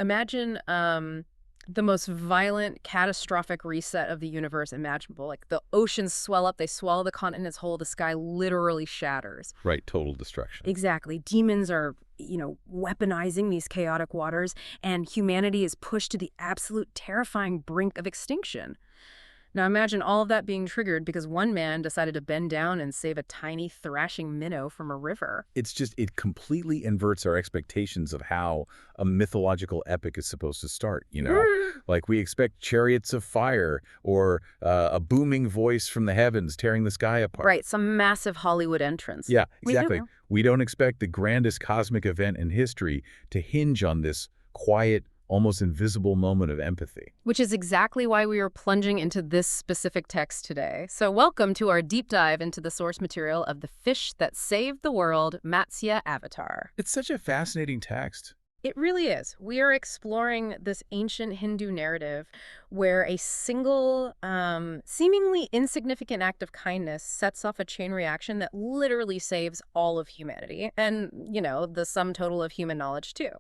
Imagine the most violent, catastrophic reset of the universe imaginable. Like the oceans swell up, they swallow the continents whole, the sky literally shatters. Right, total destruction. Exactly. Demons are, weaponizing these chaotic waters, and humanity is pushed to the absolute terrifying brink of extinction. Now imagine all of that being triggered because one man decided to bend down and save a tiny, thrashing minnow from a river. It completely inverts our expectations of how a mythological epic is supposed to start, Like we expect chariots of fire or a booming voice from the heavens tearing the sky apart. Right, some massive Hollywood entrance. Yeah, exactly. We don't expect the grandest cosmic event in history to hinge on this quiet, almost invisible moment of empathy. Which is exactly why we are plunging into this specific text today. So welcome to our deep dive into the source material of The Fish That Saved the World, Matsya Avatar. It's such a fascinating text. It really is. We are exploring this ancient Hindu narrative where a single, seemingly insignificant act of kindness sets off a chain reaction that literally saves all of humanity and, the sum total of human knowledge too.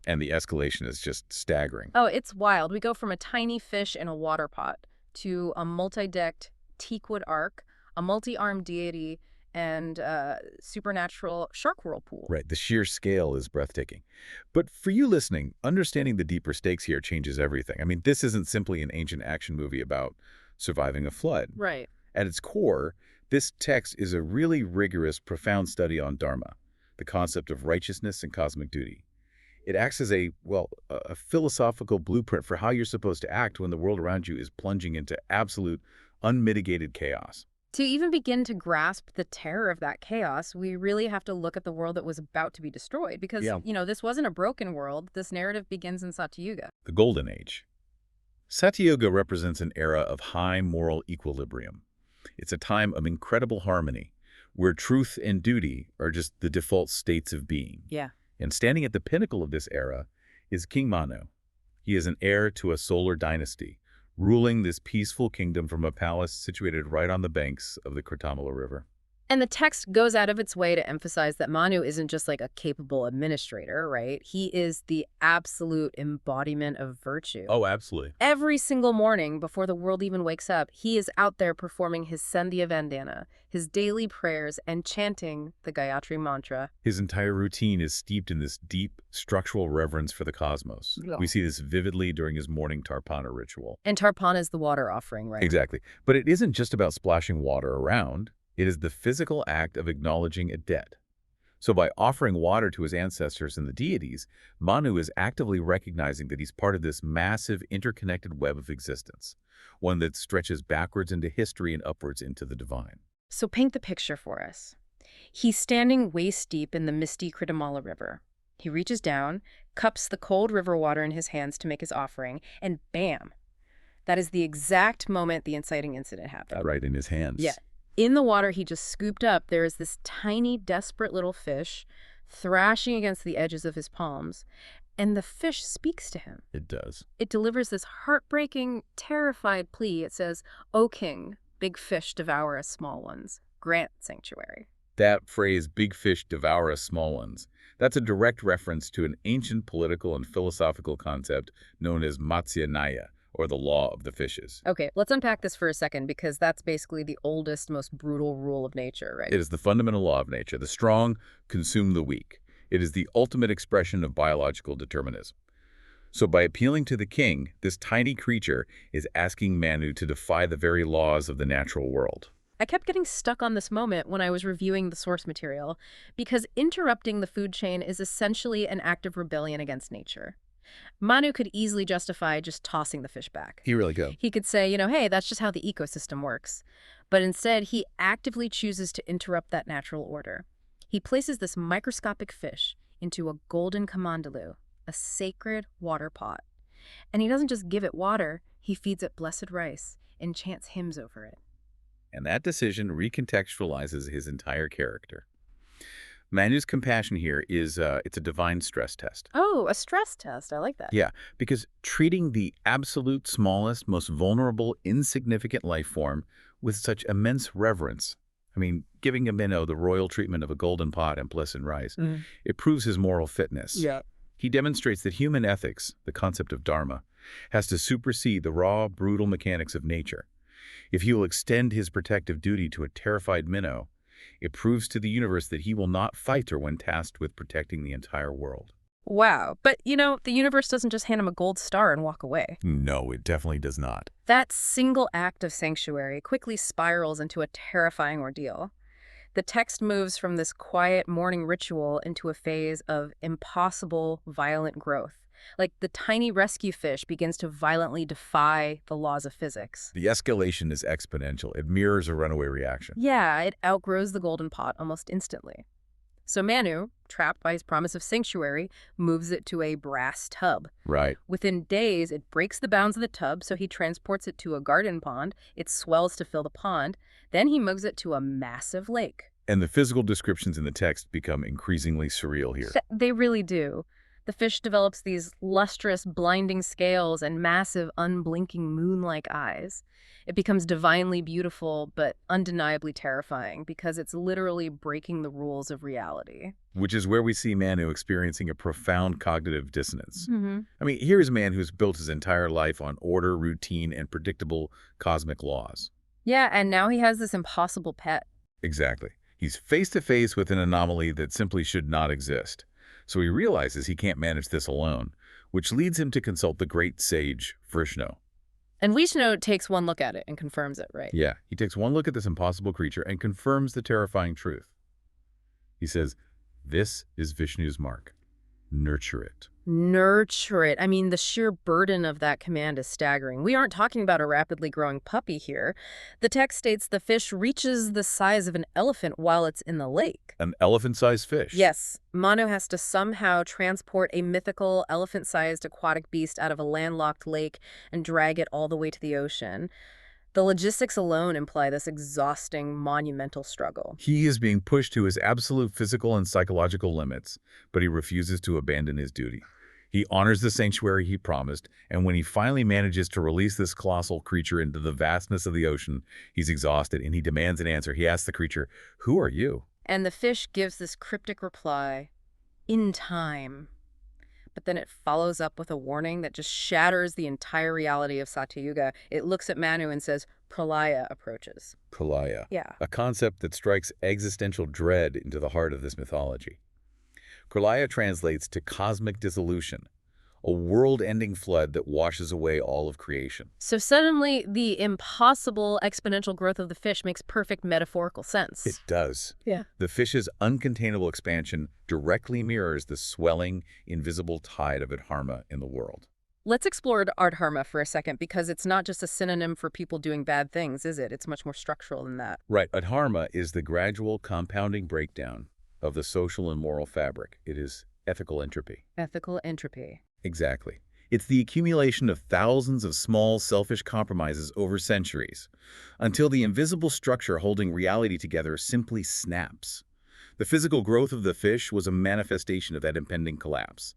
And the escalation is just staggering. Oh, it's wild. We go from a tiny fish in a water pot to a multi-decked teakwood ark, a multi-armed deity, and a supernatural shark whirlpool. Right, the sheer scale is breathtaking. But for you listening, understanding the deeper stakes here changes everything. I mean, this isn't simply an ancient action movie about surviving a flood. Right. At its core, this text is a really rigorous, profound study on Dharma, the concept of righteousness and cosmic duty. It acts as a philosophical blueprint for how you're supposed to act when the world around you is plunging into absolute, unmitigated chaos. To even begin to grasp the terror of that chaos, we really have to look at the world that was about to be destroyed. Because, this wasn't a broken world. This narrative begins in Satyuga. The Golden Age. Satyuga represents an era of high moral equilibrium. It's a time of incredible harmony, where truth and duty are just the default states of being. Yeah. And standing at the pinnacle of this era is King Manu. He is an heir to a solar dynasty, ruling this peaceful kingdom from a palace situated right on the banks of the Kritamala River. And the text goes out of its way to emphasize that Manu isn't just like a capable administrator, right? He is the absolute embodiment of virtue. Oh, absolutely. Every single morning before the world even wakes up, he is out there performing his Sandhya Vandana, his daily prayers, and chanting the Gayatri mantra. His entire routine is steeped in this deep, structural reverence for the cosmos. Yeah. We see this vividly during his morning Tarpana ritual. And Tarpana is the water offering, right? Exactly. But it isn't just about splashing water around. It is the physical act of acknowledging a debt. So by offering water to his ancestors and the deities, Manu is actively recognizing that he's part of this massive interconnected web of existence, one that stretches backwards into history and upwards into the divine. So paint the picture for us. He's standing waist deep in the misty Kritamala River. He reaches down, cups the cold river water in his hands to make his offering, and bam! That is the exact moment the inciting incident happened. Right in his hands. Yeah. In the water he just scooped up, there is this tiny, desperate little fish thrashing against the edges of his palms, and the fish speaks to him. It does. It delivers this heartbreaking, terrified plea. It says, "O king, big fish devour us small ones. Grant sanctuary." That phrase, big fish devour us small ones, that's a direct reference to an ancient political and philosophical concept known as Matsya, or the law of the fishes. Okay, let's unpack this for a second because that's basically the oldest, most brutal rule of nature, right? It is the fundamental law of nature. The strong consume the weak. It is the ultimate expression of biological determinism. So by appealing to the king, this tiny creature is asking Manu to defy the very laws of the natural world. I kept getting stuck on this moment when I was reviewing the source material because interrupting the food chain is essentially an act of rebellion against nature. Manu could easily justify just tossing the fish back. He really could. He could say, hey, that's just how the ecosystem works. But instead, he actively chooses to interrupt that natural order. He places this microscopic fish into a golden kamandalu, a sacred water pot. And he doesn't just give it water, he feeds it blessed rice and chants hymns over it. And that decision recontextualizes his entire character. Manu's compassion here is it's a divine stress test. Oh, a stress test. I like that. Yeah, because treating the absolute smallest, most vulnerable, insignificant life form with such immense reverence, I mean, giving a minnow the royal treatment of a golden pot and blessed rice, it proves his moral fitness. Yeah. He demonstrates that human ethics, the concept of Dharma, has to supersede the raw, brutal mechanics of nature. If he will extend his protective duty to a terrified minnow, it proves to the universe that he will not fight her when tasked with protecting the entire world. Wow. But, the universe doesn't just hand him a gold star and walk away. No, it definitely does not. That single act of sanctuary quickly spirals into a terrifying ordeal. The text moves from this quiet morning ritual into a phase of impossible, violent growth. Like the tiny rescue fish begins to violently defy the laws of physics. The escalation is exponential. It mirrors a runaway reaction. Yeah, it outgrows the golden pot almost instantly. So Manu, trapped by his promise of sanctuary, moves it to a brass tub. Right. Within days, it breaks the bounds of the tub, so he transports it to a garden pond. It swells to fill the pond. Then he moves it to a massive lake. And the physical descriptions in the text become increasingly surreal here. They really do. The fish develops these lustrous, blinding scales and massive, unblinking moon-like eyes. It becomes divinely beautiful, but undeniably terrifying, because it's literally breaking the rules of reality. Which is where we see Manu experiencing a profound cognitive dissonance. Mm-hmm. I mean, here's a man who's built his entire life on order, routine, and predictable cosmic laws. Yeah, and now he has this impossible pet. Exactly. He's face-to-face with an anomaly that simply should not exist. So he realizes he can't manage this alone, which leads him to consult the great sage, Vishnu. And Vishnu takes one look at it and confirms it, right? Yeah, he takes one look at this impossible creature and confirms the terrifying truth. He says, "This is Vishnu's mark. Nurture it." Nurture it. I mean, the sheer burden of that command is staggering. We aren't talking about a rapidly growing puppy here. The text states the fish reaches the size of an elephant while it's in the lake. An elephant-sized fish? Yes. Manu has to somehow transport a mythical elephant-sized aquatic beast out of a landlocked lake and drag it all the way to the ocean. The logistics alone imply this exhausting, monumental struggle. He is being pushed to his absolute physical and psychological limits, but he refuses to abandon his duty. He honors the sanctuary he promised, and when he finally manages to release this colossal creature into the vastness of the ocean, he's exhausted and he demands an answer. He asks the creature, "Who are you?" And the fish gives this cryptic reply, "In time." But then it follows up with a warning that just shatters the entire reality of Satyuga. It looks at Manu and says, "Pralaya approaches." Pralaya. Yeah. A concept that strikes existential dread into the heart of this mythology. Pralaya translates to cosmic dissolution, a world-ending flood that washes away all of creation. So suddenly, the impossible exponential growth of the fish makes perfect metaphorical sense. It does. Yeah. The fish's uncontainable expansion directly mirrors the swelling, invisible tide of Dharma in the world. Let's explore Dharma for a second, because it's not just a synonym for people doing bad things, is it? It's much more structural than that. Right. Dharma is the gradual compounding breakdown of the social and moral fabric. It is ethical entropy. Ethical entropy. Exactly. It's the accumulation of thousands of small, selfish compromises over centuries, until the invisible structure holding reality together simply snaps. The physical growth of the fish was a manifestation of that impending collapse.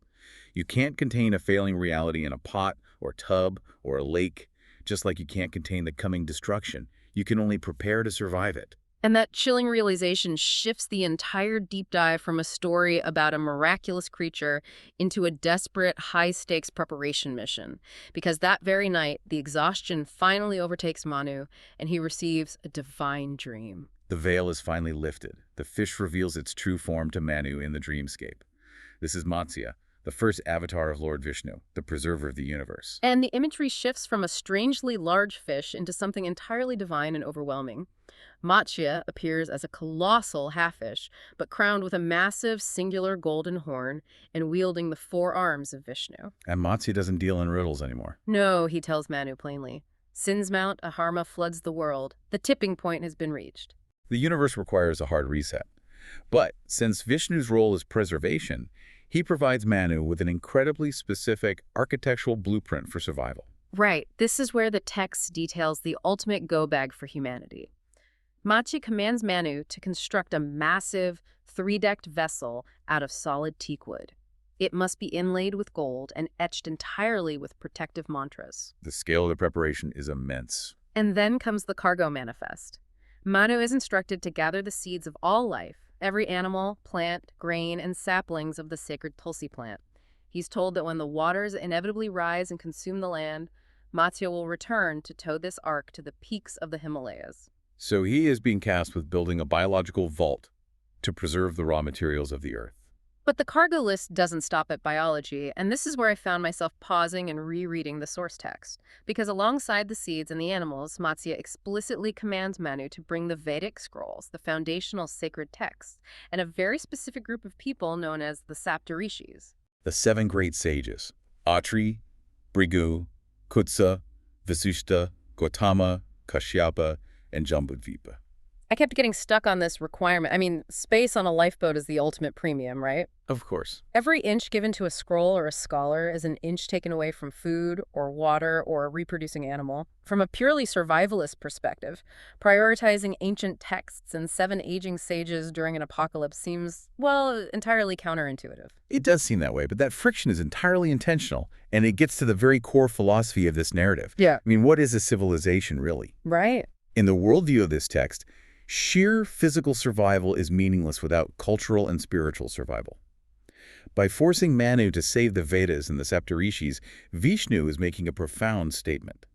You can't contain a failing reality in a pot or tub or a lake, just like you can't contain the coming destruction. You can only prepare to survive it. And that chilling realization shifts the entire deep dive from a story about a miraculous creature into a desperate, high-stakes preparation mission. Because that very night, the exhaustion finally overtakes Manu, and he receives a divine dream. The veil is finally lifted. The fish reveals its true form to Manu in the dreamscape. This is Matsya, the first avatar of Lord Vishnu, the preserver of the universe. And the imagery shifts from a strangely large fish into something entirely divine and overwhelming. Matsya appears as a colossal half-fish, but crowned with a massive singular golden horn and wielding the 4 arms of Vishnu. And Matsya doesn't deal in riddles anymore. No, he tells Manu plainly. Sin's mount, Dharma floods the world. The tipping point has been reached. The universe requires a hard reset. But since Vishnu's role is preservation, he provides Manu with an incredibly specific architectural blueprint for survival. Right. This is where the text details the ultimate go-bag for humanity. Matsya commands Manu to construct a massive, 3-decked vessel out of solid teakwood. It must be inlaid with gold and etched entirely with protective mantras. The scale of the preparation is immense. And then comes the cargo manifest. Manu is instructed to gather the seeds of all life, every animal, plant, grain, and saplings of the sacred Tulsi plant. He's told that when the waters inevitably rise and consume the land, Matsya will return to tow this ark to the peaks of the Himalayas. So he is being tasked with building a biological vault to preserve the raw materials of the earth. But the cargo list doesn't stop at biology, and this is where I found myself pausing and rereading the source text. Because alongside the seeds and the animals, Matsya explicitly commands Manu to bring the Vedic scrolls, the foundational sacred texts, and a very specific group of people known as the Saptarishis. The seven great sages, Atri, Brigu, Kutsa, Vasishta, Gautama, Kashyapa, and Jambudvipa. I kept getting stuck on this requirement. I mean, space on a lifeboat is the ultimate premium, right? Of course. Every inch given to a scroll or a scholar is an inch taken away from food or water or a reproducing animal. From a purely survivalist perspective, prioritizing ancient texts and seven aging sages during an apocalypse seems, well, entirely counterintuitive. It does seem that way, but that friction is entirely intentional, and it gets to the very core philosophy of this narrative. Yeah. I mean, what is a civilization, really? Right. In the worldview of this text, sheer physical survival is meaningless without cultural and spiritual survival. By forcing Manu to save the Vedas and the Saptarishis, Vishnu is making a profound statement.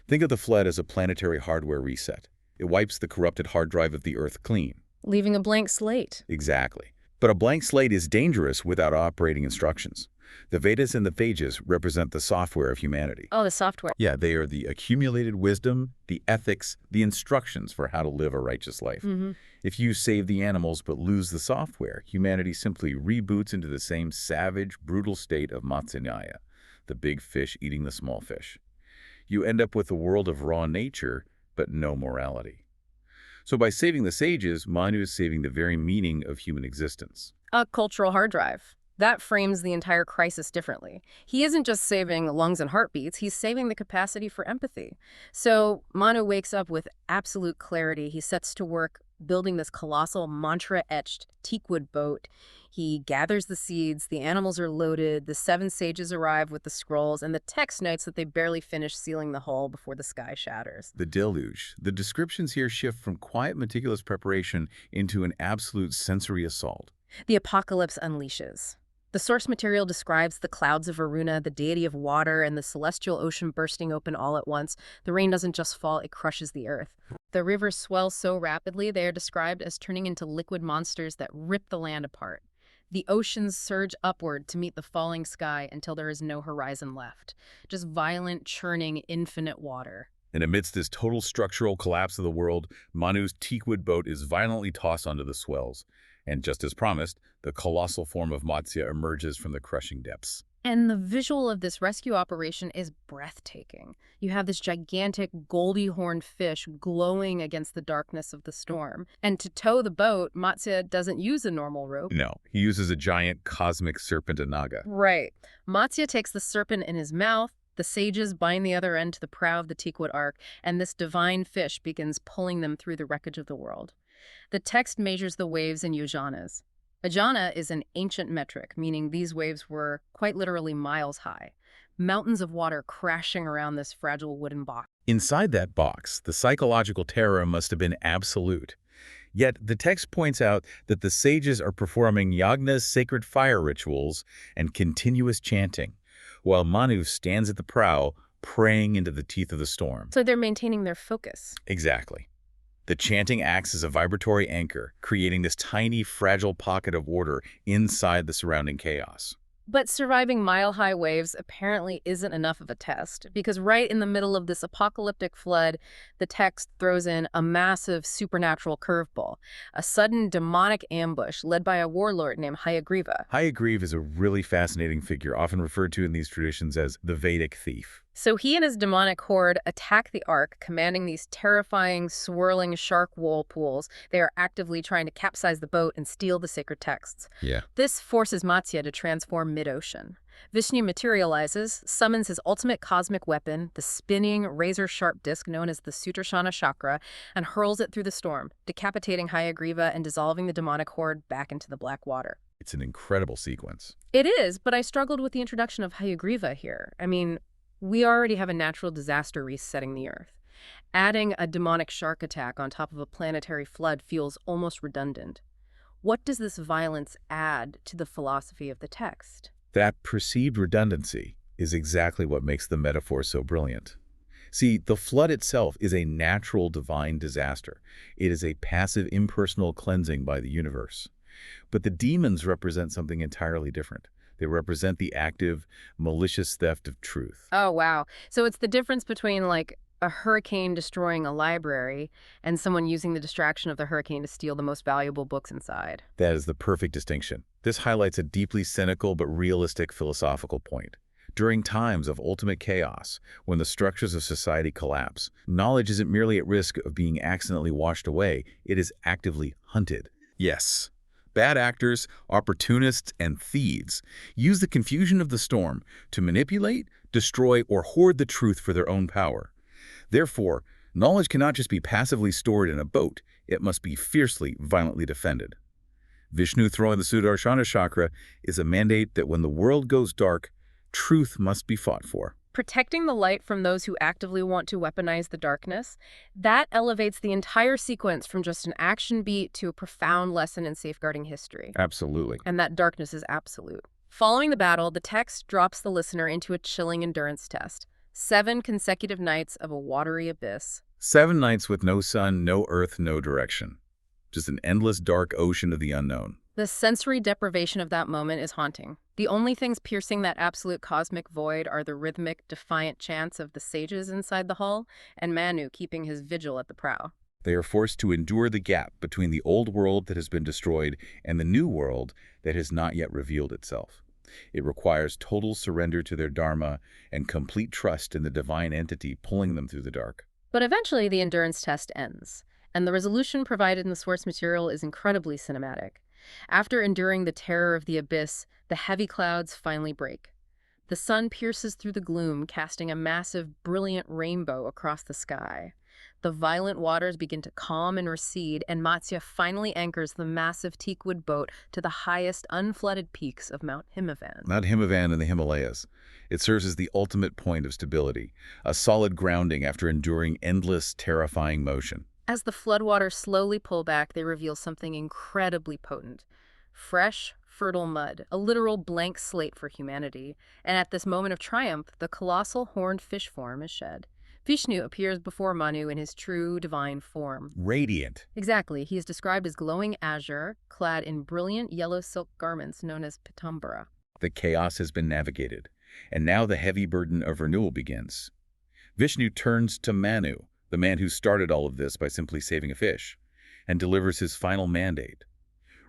Think of the flood as a planetary hardware reset. It wipes the corrupted hard drive of the Earth clean. Leaving a blank slate. Exactly. But a blank slate is dangerous without operating instructions. The Vedas and the Phages represent the software of humanity. Oh, the software. Yeah, they are the accumulated wisdom, the ethics, the instructions for how to live a righteous life. Mm-hmm. If you save the animals but lose the software, humanity simply reboots into the same savage, brutal state of Matsya, the big fish eating the small fish. You end up with a world of raw nature, but no morality. So by saving the sages, Manu is saving the very meaning of human existence. A cultural hard drive. That frames the entire crisis differently. He isn't just saving lungs and heartbeats, he's saving the capacity for empathy. So Manu wakes up with absolute clarity. He sets to work building this colossal mantra-etched teakwood boat. He gathers the seeds, the animals are loaded, the seven sages arrive with the scrolls, and the text notes that they barely finish sealing the hull before the sky shatters. The deluge. The descriptions here shift from quiet, meticulous preparation into an absolute sensory assault. The apocalypse unleashes. The source material describes the clouds of Varuna, the deity of water, and the celestial ocean bursting open all at once. The rain doesn't just fall, it crushes the earth. The rivers swell so rapidly they are described as turning into liquid monsters that rip the land apart. The oceans surge upward to meet the falling sky until there is no horizon left. Just violent, churning, infinite water. And amidst this total structural collapse of the world, Manu's teakwood boat is violently tossed onto the swells. And just as promised, the colossal form of Matsya emerges from the crushing depths. And the visual of this rescue operation is breathtaking. You have this gigantic goldie-horned fish glowing against the darkness of the storm. And to tow the boat, Matsya doesn't use a normal rope. No, he uses a giant cosmic serpent anaga. Right. Matsya takes the serpent in his mouth, the sages bind the other end to the prow of the teakwood ark, and this divine fish begins pulling them through the wreckage of the world. The text measures the waves in yojanas. A jana is an ancient metric, meaning these waves were quite literally miles high. Mountains of water crashing around this fragile wooden box. Inside that box, the psychological terror must have been absolute. Yet the text points out that the sages are performing yagnas, sacred fire rituals, and continuous chanting, while Manu stands at the prow, praying into the teeth of the storm. So they're maintaining their focus. Exactly. The chanting acts as a vibratory anchor, creating this tiny, fragile pocket of order inside the surrounding chaos. But surviving mile-high waves apparently isn't enough of a test, because right in the middle of this apocalyptic flood, the text throws in a massive supernatural curveball, a sudden demonic ambush led by a warlord named Hayagriva. Hayagriva is a really fascinating figure, often referred to in these traditions as the Vedic thief. So he and his demonic horde attack the Ark, commanding these terrifying, swirling shark whirlpools. They are actively trying to capsize the boat and steal the sacred texts. Yeah. This forces Matsya to transform mid-ocean. Vishnu materializes, summons his ultimate cosmic weapon, the spinning, razor-sharp disc known as the Sudarshana Chakra, and hurls it through the storm, decapitating Hayagriva and dissolving the demonic horde back into the black water. It's an incredible sequence. It is, but I struggled with the introduction of Hayagriva here. I mean, we already have a natural disaster resetting the Earth. Adding a demonic shark attack on top of a planetary flood feels almost redundant. What does this violence add to the philosophy of the text? That perceived redundancy is exactly what makes the metaphor so brilliant. See, the flood itself is a natural divine disaster. It is a passive impersonal cleansing by the universe. But the demons represent something entirely different. They represent the active, malicious theft of truth. Oh, wow. So it's the difference between, like, a hurricane destroying a library and someone using the distraction of the hurricane to steal the most valuable books inside. That is the perfect distinction. This highlights a deeply cynical but realistic philosophical point. During times of ultimate chaos, when the structures of society collapse, knowledge isn't merely at risk of being accidentally washed away, it is actively hunted. Yes, bad actors, opportunists, and thieves use the confusion of the storm to manipulate, destroy, or hoard the truth for their own power. Therefore, knowledge cannot just be passively stored in a boat, it must be fiercely, violently defended. Vishnu throwing the Sudarshana chakra is a mandate that when the world goes dark, truth must be fought for. Protecting the light from those who actively want to weaponize the darkness, that elevates the entire sequence from just an action beat to a profound lesson in safeguarding history. Absolutely. And that darkness is absolute. Following the battle, the text drops the listener into a chilling endurance test. 7 consecutive nights of a watery abyss. 7 nights with no sun, no earth, no direction. Just an endless dark ocean of the unknown. The sensory deprivation of that moment is haunting. The only things piercing that absolute cosmic void are the rhythmic, defiant chants of the sages inside the hull and Manu keeping his vigil at the prow. They are forced to endure the gap between the old world that has been destroyed and the new world that has not yet revealed itself. It requires total surrender to their Dharma and complete trust in the divine entity pulling them through the dark. But eventually the endurance test ends, and the resolution provided in the source material is incredibly cinematic. After enduring the terror of the abyss, the heavy clouds finally break. The sun pierces through the gloom, casting a massive, brilliant rainbow across the sky. The violent waters begin to calm and recede, and Matsya finally anchors the massive teakwood boat to the highest unflooded peaks of Mount Himavan. Mount Himavan in the Himalayas. It serves as the ultimate point of stability, a solid grounding after enduring endless, terrifying motion. As the floodwaters slowly pull back, they reveal something incredibly potent. Fresh, fertile mud, a literal blank slate for humanity. And at this moment of triumph, the colossal horned fish form is shed. Vishnu appears before Manu in his true divine form. Radiant. Exactly. He is described as glowing azure, clad in brilliant yellow silk garments known as pitambara. The chaos has been navigated, and now the heavy burden of renewal begins. Vishnu turns to Manu, the man who started all of this by simply saving a fish, and delivers his final mandate.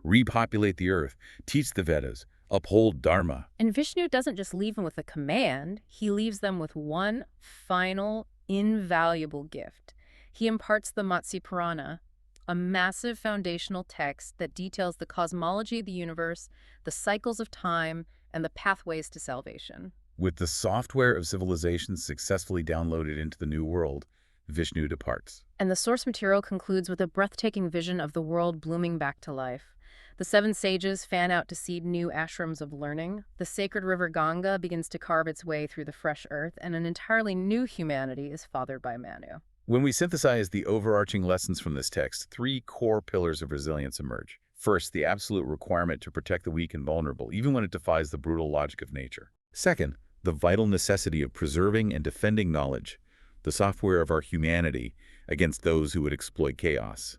Repopulate the earth, teach the Vedas, uphold Dharma. And Vishnu doesn't just leave them with a command, he leaves them with one final, invaluable gift. He imparts the Matsya Purana, a massive foundational text that details the cosmology of the universe, the cycles of time, and the pathways to salvation. With the software of civilization successfully downloaded into the new world, Vishnu departs. And the source material concludes with a breathtaking vision of the world blooming back to life. The 7 sages fan out to seed new ashrams of learning. The sacred river Ganga begins to carve its way through the fresh earth, and an entirely new humanity is fathered by Manu. When we synthesize the overarching lessons from this text, 3 core pillars of resilience emerge. First, the absolute requirement to protect the weak and vulnerable, even when it defies the brutal logic of nature. Second, the vital necessity of preserving and defending knowledge, the software of our humanity, against those who would exploit chaos.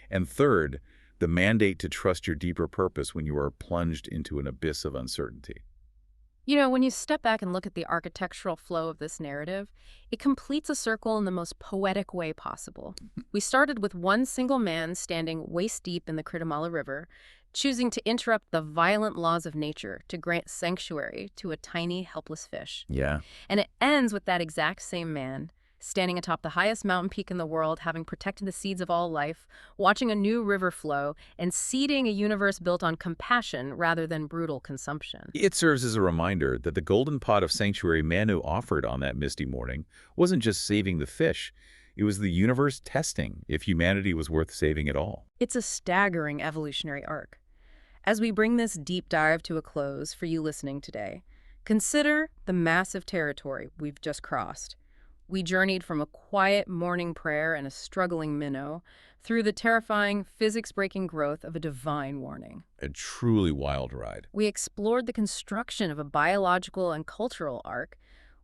And third, the mandate to trust your deeper purpose when you are plunged into an abyss of uncertainty. You know, when you step back and look at the architectural flow of this narrative, it completes a circle in the most poetic way possible. We started with one single man standing waist-deep in the Kritamala River, choosing to interrupt the violent laws of nature to grant sanctuary to a tiny, helpless fish. Yeah. And it ends with that exact same man, standing atop the highest mountain peak in the world, having protected the seeds of all life, watching a new river flow, and seeding a universe built on compassion rather than brutal consumption. It serves as a reminder that the golden pot of sanctuary Manu offered on that misty morning wasn't just saving the fish, it was the universe testing if humanity was worth saving at all. It's a staggering evolutionary arc. As we bring this deep dive to a close for you listening today, consider the massive territory we've just crossed. We journeyed from a quiet morning prayer and a struggling minnow through the terrifying, physics-breaking growth of a divine warning. A truly wild ride. We explored the construction of a biological and cultural arc.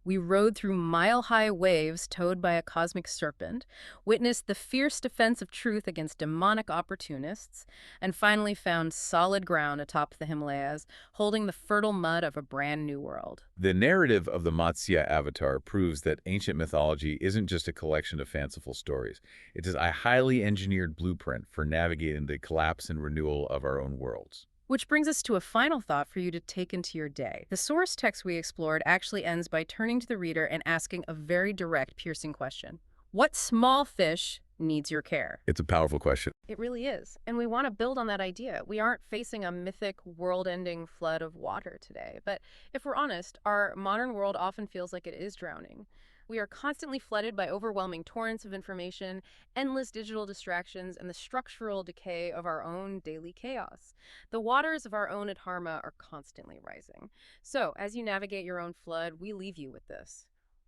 We rode through mile-high waves towed by a cosmic serpent, witnessed the fierce defense of truth against demonic opportunists, and finally found solid ground atop the Himalayas, holding the fertile mud of a brand new world. The narrative of the Matsya avatar proves that ancient mythology isn't just a collection of fanciful stories. It is a highly engineered blueprint for navigating the collapse and renewal of our own worlds. Which brings us to a final thought for you to take into your day. The source text we explored actually ends by turning to the reader and asking a very direct, piercing question. What small fish needs your care? It's a powerful question. It really is. And we want to build on that idea. We aren't facing a mythic, world-ending flood of water today. But if we're honest, our modern world often feels like it is drowning. We are constantly flooded by overwhelming torrents of information, endless digital distractions, and the structural decay of our own daily chaos. The waters of our own Dharma are constantly rising. So, as you navigate your own flood, we leave you with this.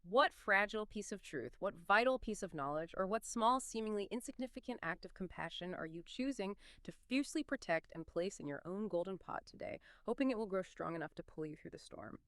What fragile piece of truth, what vital piece of knowledge, or what small, seemingly insignificant act of compassion are you choosing to fiercely protect and place in your own golden pot today, hoping it will grow strong enough to pull you through the storm?